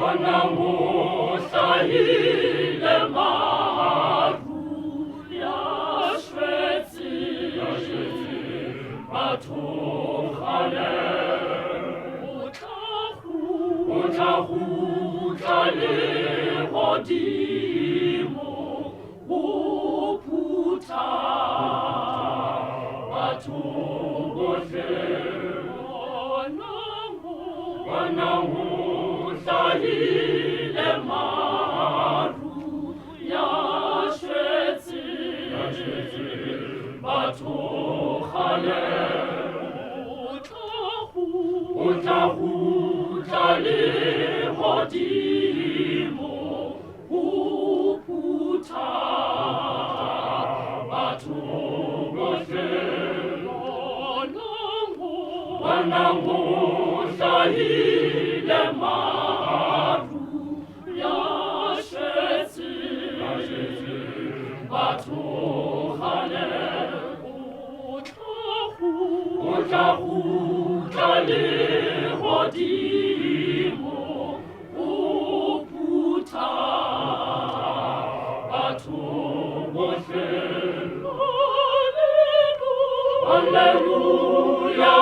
Wanamustahile maru yashvetzi batuchale utahutale hodimo uputa batuboshe wanamustahile maru yashvetzi batuchale utahutale hodimo uputa batuboshe wanamustahile maru yashvetzi batuchale utahutale hodimo uputa batuboshe Alleluia,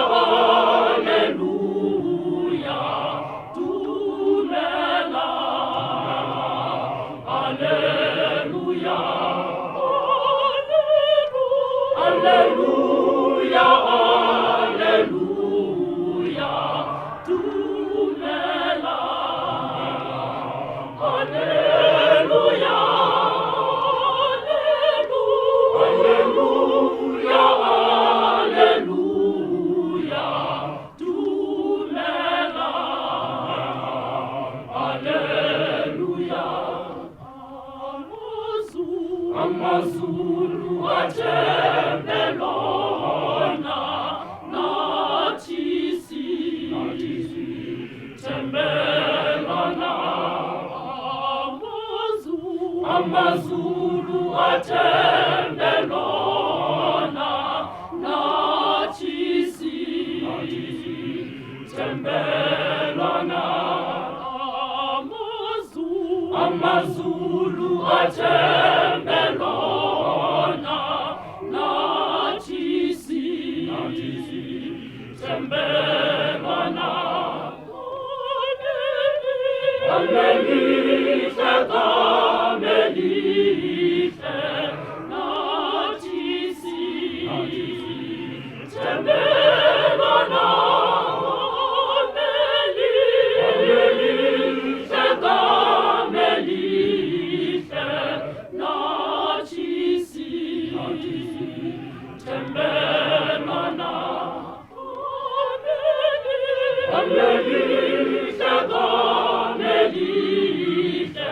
Alleluia, Dumela, Alleluia, Alleluia, Alleluia, Dumela, Alleluia, Alleluia, Alleluia, Dumela, Alleluia, Amazulu atembelona, natisi, tembelona, Amazulu atembelona, natisi, tembelona, Amazulu atembelona, natisi, tembelona, Amelite, Amelite, natisi, tembelona, Amelite, Amelite, natisi, tembelona, Amelite, Amelite,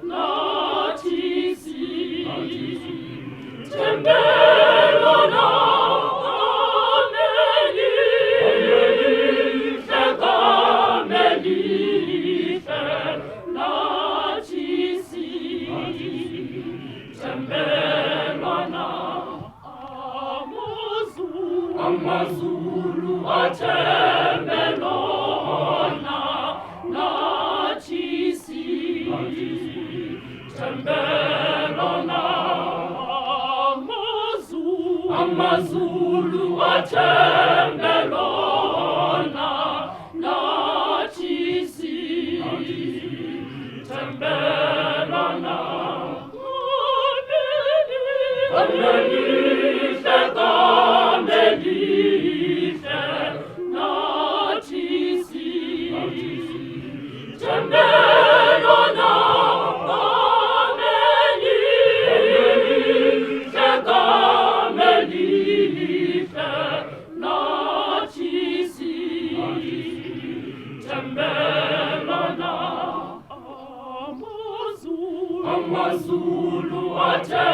natisi, tembelona, Amelite, Amelite, natisi, tembelona, Amazulu atembelona, natisi, tembelona, Amazulu atembelona, natisi, tembelona, Amelite, Amelite, natisi, tembelona, Amelite, Amelite, natisi, tembelona, Amazulu atembelona,